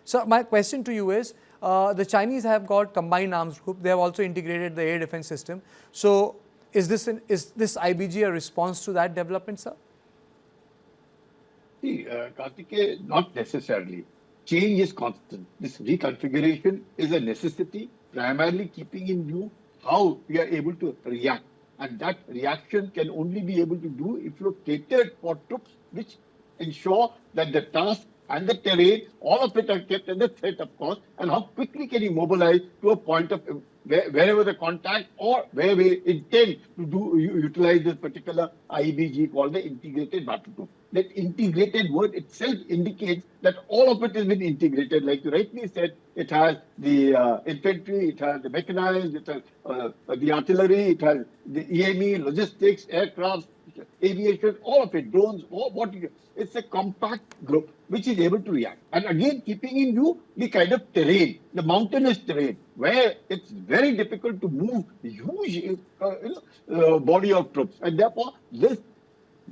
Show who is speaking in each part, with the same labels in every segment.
Speaker 1: So my question to you is, the Chinese have got combined arms group. They have also integrated the air defense system. So is this IBG a response to that development, sir?
Speaker 2: See, Kartikeya, not necessarily. Change is constant. This reconfiguration is a necessity, primarily keeping in view how we are able to react. And that reaction can only be able to do if you're catered for troops which ensure that the task and the terrain, all of it are kept under threat, of course, and how quickly can you mobilize to a point of wherever the contact or where we intend to utilize this particular IBG called the integrated battle group. That integrated word itself indicates that all of it has been integrated. Like you rightly said, it has the infantry, it has the mechanized, it has the artillery, it has the EME, logistics, aircraft, aviation, all of it, drones, it's a compact group which is able to react. And again, keeping in view the kind of terrain, the mountainous terrain, where it's very difficult to move huge body of troops. And therefore, this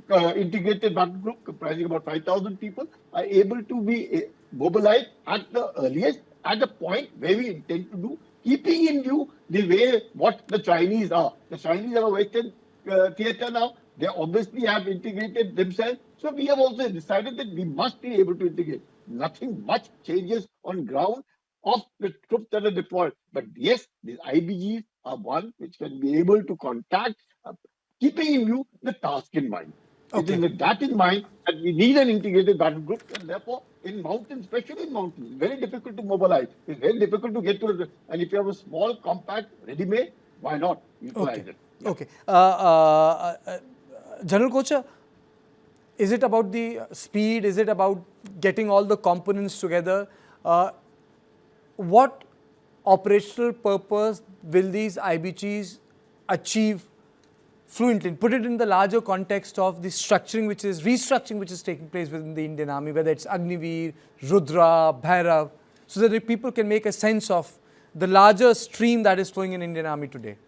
Speaker 2: integrated battle group comprising about 5,000 people are able to be mobilized at the earliest, at the point where we intend to do, keeping in view the way what the Chinese are. The Chinese are a Western theater now. They obviously have integrated themselves. So we have also decided that we must be able to integrate. Nothing much changes on ground of the troops that are deployed. But yes, these IBGs are one which can be able to contact, keeping in view the task in mind. Okay. It is with that in mind that we need an integrated battle group, and therefore in mountains, especially in mountains, it's very difficult to mobilize. It's very difficult to get to it. And if you have a small, compact, ready-made, why not utilize it?
Speaker 1: Yeah. Okay. General Kocha, is it about the speed? Is it about getting all the components together? What operational purpose will these IBGs achieve fluently? Put it in the larger context of the restructuring which is taking place within the Indian Army, whether it's Agniveer, Rudra, Bhairav, so that the people can make a sense of the larger stream that is flowing in Indian Army today.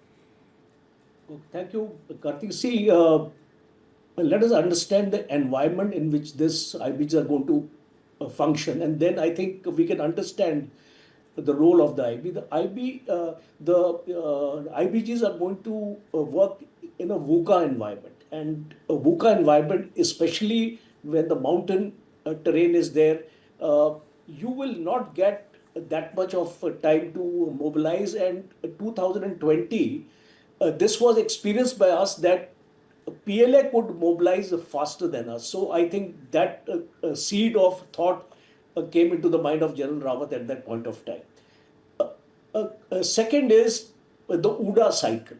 Speaker 3: Thank you, Kartik. See, let us understand the environment in which this IBGs are going to function, and then I think we can understand the role of the IB. The IBGs are going to work in a VUCA environment, and a VUCA environment, especially when the mountain terrain is there, you will not get that much of time to mobilize. And 2020, this was experienced by us that PLA could mobilize faster than us. So I think that seed of thought came into the mind of General Rawat at that point of time. Second is the UDA cycle.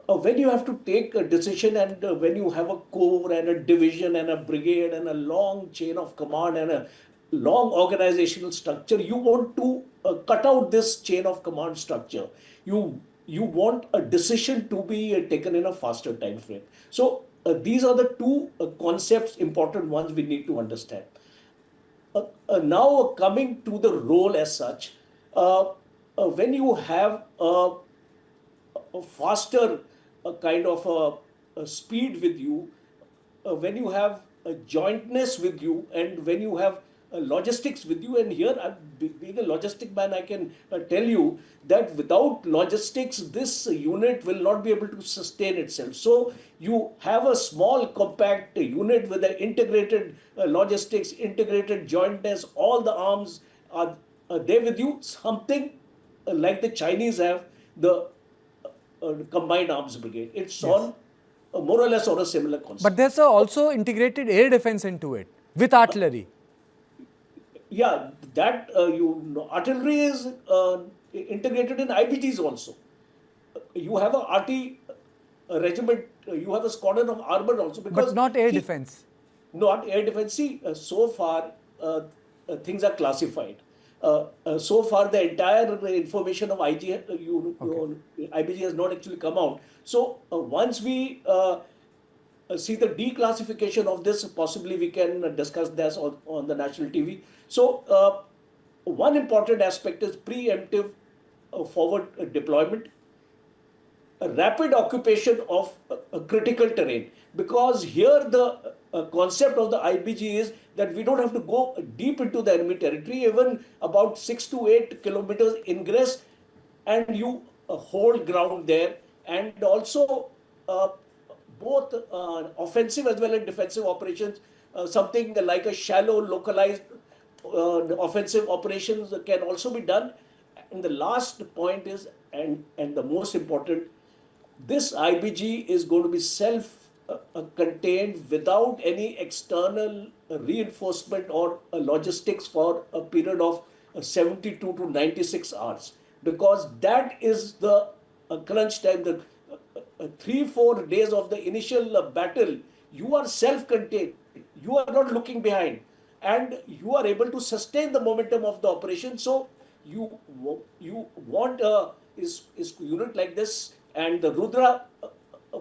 Speaker 3: When you have to take a decision, and when you have a corps and a division and a brigade and a long chain of command and a long organizational structure, you want to cut out this chain of command structure. You want a decision to be taken in a faster time frame. So these are the two concepts, important ones we need to understand. Now coming to the role as such, when you have a faster kind of a speed with you, when you have a jointness with you, and when you have logistics with you, and here being a logistic man, I can tell you that without logistics, this unit will not be able to sustain itself. So you have a small compact unit with an integrated logistics, integrated jointness, all the arms are there with you, something like the Chinese have, the combined arms brigade. It's yes. on more or less on a similar concept.
Speaker 1: But there's also integrated air defense into it with artillery.
Speaker 3: Yeah, that artillery is integrated in IBGs also. You have a RT regiment, you have a squadron of armored also. Because
Speaker 1: but not air defense.
Speaker 3: Not air defense. See, so far things are classified. So far the entire information of IBG has not actually come out. So once we see the declassification of this, possibly we can discuss this on the national TV. So one important aspect is preemptive forward deployment, a rapid occupation of a critical terrain, because here the concept of the IBG is that we don't have to go deep into the enemy territory, even about 6 to 8 kilometers ingress, and you hold ground there. And also, both offensive as well as defensive operations, something like a shallow, localized offensive operations can also be done. And the last point is, and the most important, this IBG is going to be self-contained without any external reinforcement or logistics for a period of 72 to 96 hours. Because that is the crunch time, the 3-4 days of the initial battle, you are self-contained, you are not looking behind, and you are able to sustain the momentum of the operation. So you want a unit like this, and the Rudra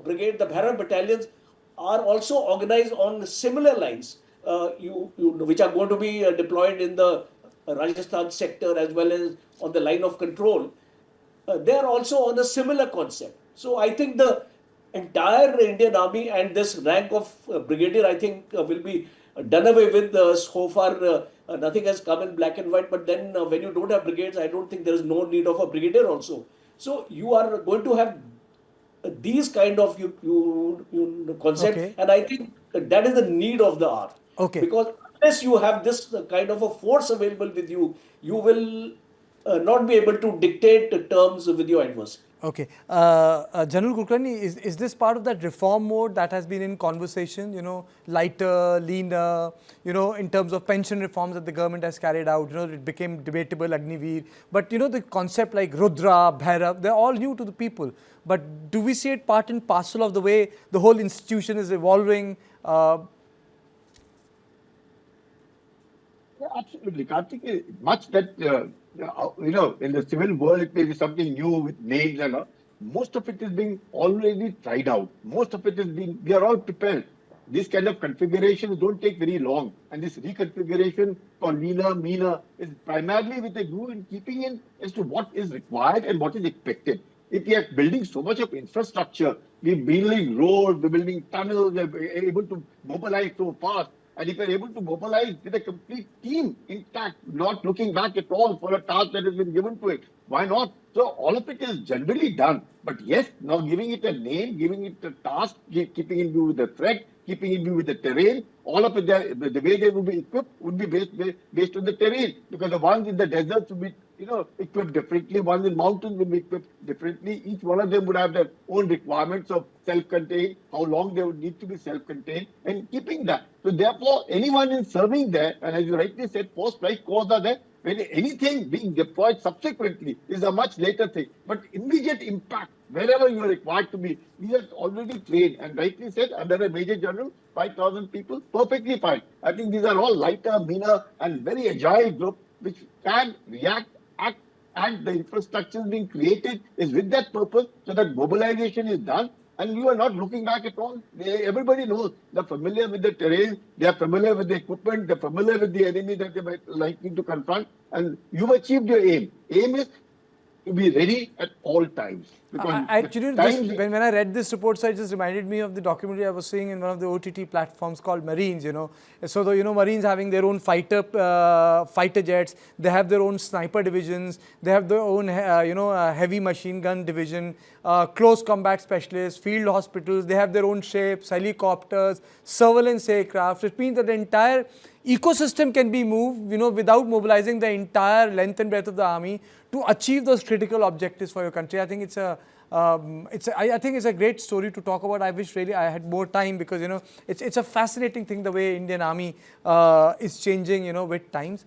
Speaker 3: brigade, the Bhairav battalions are also organized on similar lines, which are going to be deployed in the Rajasthan sector as well as on the line of control. They are also on a similar concept. So I think the entire Indian Army and this rank of brigadier, I think, will be done away with. So far, nothing has come in black and white. But then when you don't have brigades, I don't think there is no need of a brigadier also. So you are going to have these kind of concept,
Speaker 1: Okay.
Speaker 3: and I think that is the need of the hour.
Speaker 1: Okay.
Speaker 3: Because unless you have this kind of a force available with you, you will not be able to dictate the terms with your adversary.
Speaker 1: Okay. General Kulkarni, is this part of that reform mode that has been in conversation, lighter, leaner, in terms of pension reforms that the government has carried out, it became debatable, Agniveer. But, the concept like Rudra, Bhairav, they're all new to the people. But do we see it part and parcel of the way the whole institution is evolving?
Speaker 2: Yeah, absolutely. Kartikeya, much that, in the civil world, it may be something new with names and all. Most of it is being already tried out. Most of it is we are all prepared. These kind of configurations don't take very long. And this reconfiguration for leaner, meaner is primarily with a view in keeping in as to what is required and what is expected. If we are building so much of infrastructure, we're building roads, we're building tunnels, we're able to mobilize so fast. And if you're able to mobilize with a complete team intact, not looking back at all for a task that has been given to it, why not? So all of it is generally done. But yes, now giving it a name, giving it a task, keeping in view with the threat, keeping in view with the terrain, all of it, the way they will be equipped would be based on the terrain. Because the ones in the deserts will be equipped differently. Ones in mountains will be equipped differently. Each one of them would have their own requirements of self-contained, how long they would need to be self-contained, and keeping that. So therefore, anyone in serving there, and as you rightly said, post-strike corps are there, when anything being deployed subsequently is a much later thing. But immediate impact, wherever you are required to be, these are already trained. And rightly said, under a major general, 5,000 people, perfectly fine. I think these are all lighter, meaner, and very agile group which can react, act, and the infrastructure being created is with that purpose, so that mobilization is done. And you are not looking back at all. Everybody knows. They're familiar with the terrain. They're familiar with the equipment. They're familiar with the enemy that they might likely to confront. And you've achieved your aim. Aim is to be ready at all times.
Speaker 1: Actually, when I read this report, it just reminded me of the documentary I was seeing in one of the OTT platforms called Marines, So, the, Marines having their own fighter jets, they have their own sniper divisions, they have their own, heavy machine gun division, close combat specialists, field hospitals, they have their own ships, helicopters, surveillance aircraft. It means that the entire ecosystem can be moved, without mobilizing the entire length and breadth of the army to achieve those critical objectives for your country. I think I think it's a great story to talk about. I wish really I had more time because, it's a fascinating thing the way Indian Army is changing, with times.